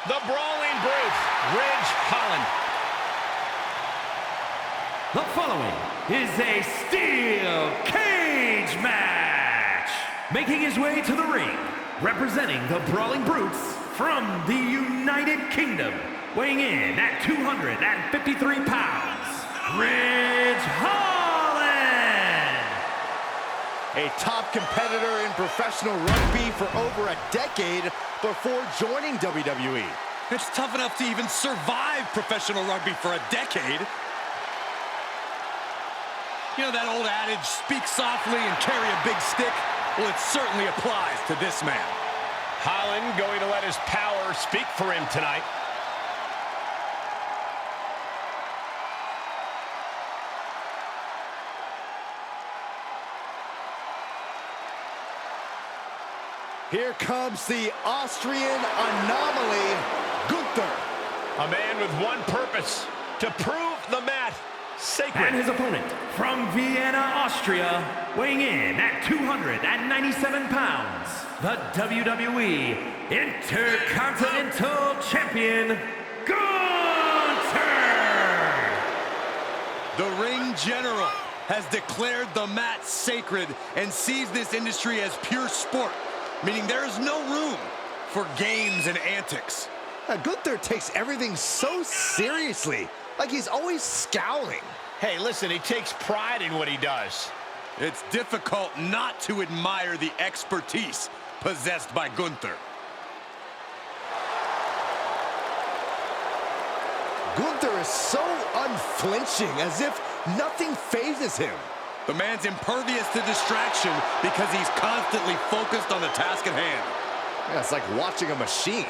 the Brawling Brute, Ridge Holland. The following is a steel cage match. Making his way to the ring, representing the Brawling Brutes from the United Kingdom, weighing in at 253 pounds, Ridge Holland. A top competitor in professional rugby for over a decade before joining WWE. It's tough enough to even survive professional rugby for a decade. You know that old adage, speak softly and carry a big stick? Well, it certainly applies to this man. Holland going to let his power speak for him tonight. Here comes the Austrian anomaly, Gunther. A man with one purpose, to prove the mat sacred. And his opponent from Vienna, Austria, weighing in at 297 pounds, the WWE Intercontinental Champion, Gunther! The ring general has declared the mat sacred and sees this industry as pure sport, meaning there is no room for games and antics. Gunther takes everything so seriously, like he's always scowling. Hey, listen, he takes pride in what he does. It's difficult not to admire the expertise possessed by Gunther. Gunther is so unflinching, as if nothing phases him. The man's impervious to distraction because he's constantly focused on the task at hand. Yeah, it's like watching a machine.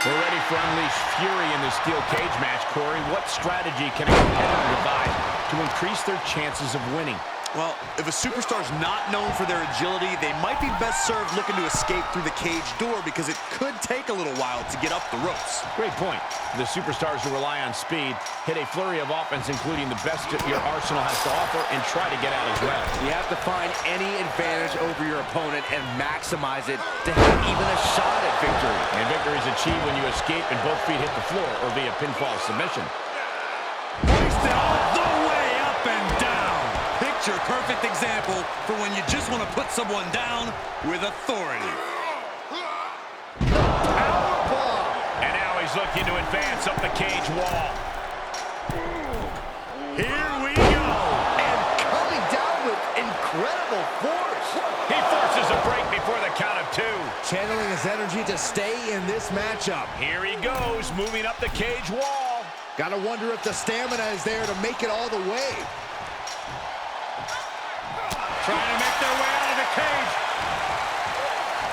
We're ready for unleashed fury in this steel cage match, Corey. What strategy can a competitor devise to increase their chances of winning? Well, if a superstar's not known for their agility, they might be best served looking to escape through the cage door because it could take a little while to get up the ropes. Great point. The superstars who rely on speed hit a flurry of offense, including the best your arsenal has to offer, and try to get out as well. You have to find any advantage over your opponent and maximize it to have even a shot at victory. And victory is achieved when you escape and both feet hit the floor or via pinfall submission. Hoisted all the way up and down. Picture perfect example for when you just want to put someone down with authority. And now he's looking to advance up the cage wall. Here we go. And coming down with incredible force. He forces a break before the count of two. Channeling his energy to stay in this matchup. Here he goes, moving up the cage wall. Gotta wonder if the stamina is there to make it all the way. Trying to make their way out of the cage.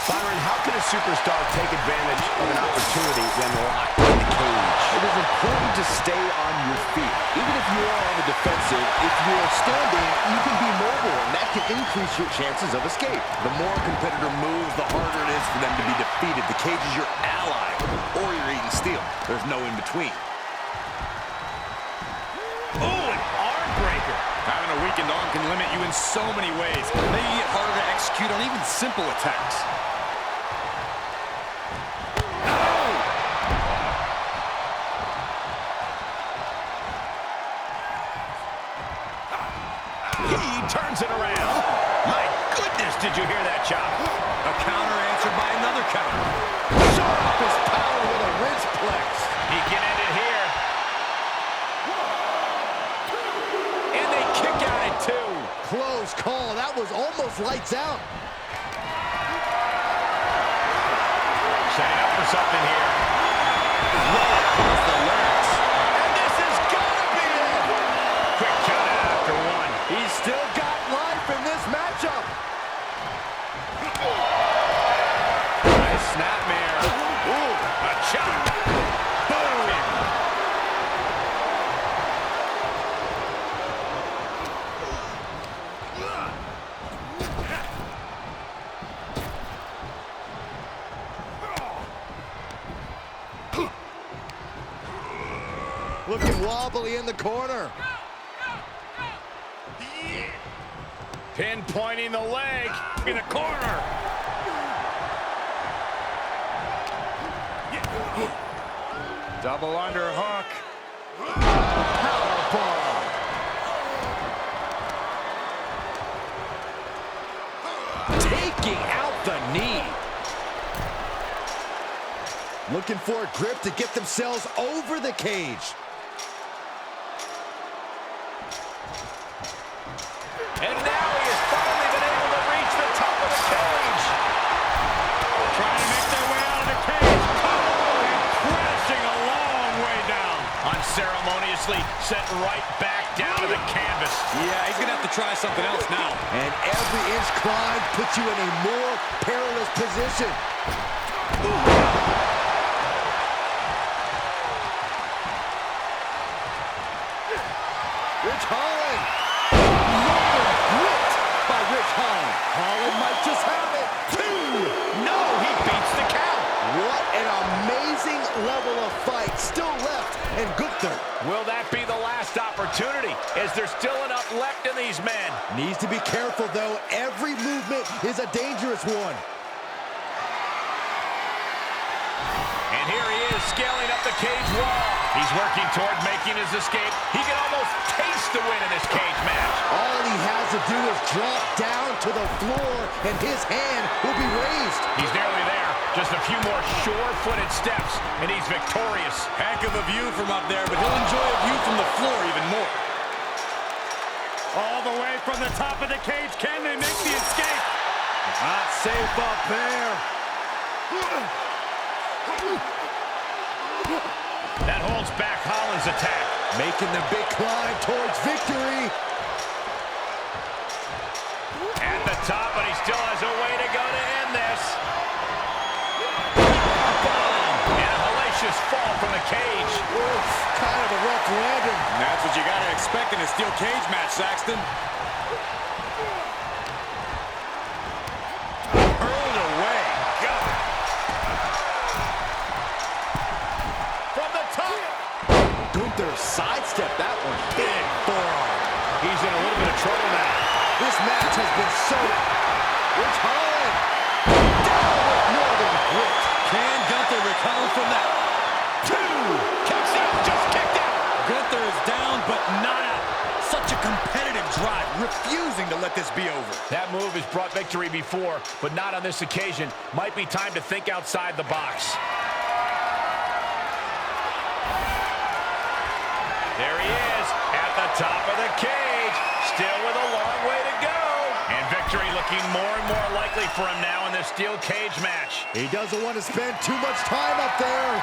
Byron, how can a superstar take advantage of an opportunity when locked in the cage? It is important to stay on your feet. Even if you are on the defensive, if you are standing, you can be mobile, and that can increase your chances of escape. The more a competitor moves, the harder it is for them to be defeated. The cage is your ally, or you're eating steel. There's no in between. Oh, an arm breaker. Having a weakened arm can limit you in so many ways, making it harder to execute on even simple attacks. He turns it around. My goodness, did you hear that chop? A counter answered by another counter. Showing off his power with a wrist flex. He can end it here. And they kick out at two. Close call. That was almost lights out. Setting up for something here. Right across the legs. And this has got to be it. Quick count out after one. He's still got life in this matchup. Nice snapmare. Ooh, a chop. Boom. looking wobbly in the corner. Pinpointing the leg in the corner. Double underhook. Powerbomb. Taking out the knee. Looking for a grip to get themselves over the cage. And now he has finally been able to reach the top of the cage. Trying to make their way out of the cage. Oh, and crashing a long way down. Unceremoniously sent right back down to the canvas. Yeah, he's going to have to try something else now. And every inch climb puts you in a more perilous position. Rich Holland. Whipped by Rich Holland. Holland might just have it. 2. No, he beats the count. What an amazing level of fight still left in Gunther. Will that be the last opportunity? Is there still enough left in these men? Needs to be careful, though. Every movement is a dangerous one. And here he is scaling up the cage wall. He's working toward making his escape. He can almost taste the win in this cage match. All he has to do is drop down to the floor, and his hand will be raised. He's nearly there. Just a few more sure-footed steps, and he's victorious. Heck of a view from up there, but he'll enjoy a view from the floor even more. All the way from the top of the cage. Can they make the escape? Not safe up there. That holds back Holland's attack. Making the big climb towards victory. At the top, but he still has a way to go to end this. And a hellacious fall from the cage. Oof, kind of a rough landing. And that's what you got to expect in a steel cage match, Saxton. Hurled away. God. From the top. Gunther sidestepped that one. Big forearm. He's in a little bit of trouble now. This match has been so... Rich Holland. Down with Northern Grit. Can Gunther recover from that? 2. Kicks out. Just kicked out. Gunther is down, but not out. Such a competitive drive, refusing to let this be over. That move has brought victory before, but not on this occasion. Might be time to think outside the box. There he is, at the top of the cage, still with a long way to go. And victory looking more and more likely for him now in this steel cage match. He doesn't want to spend too much time up there.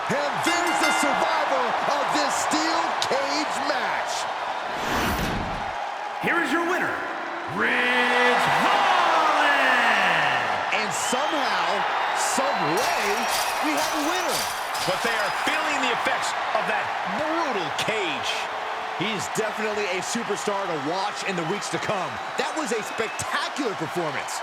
And there's the survivor of this steel cage match. Here is your winner, Rich Holland! And somehow, some way, we have a winner. But they are feeling the effects of that brutal cage. He's definitely a superstar to watch in the weeks to come. That was a spectacular performance.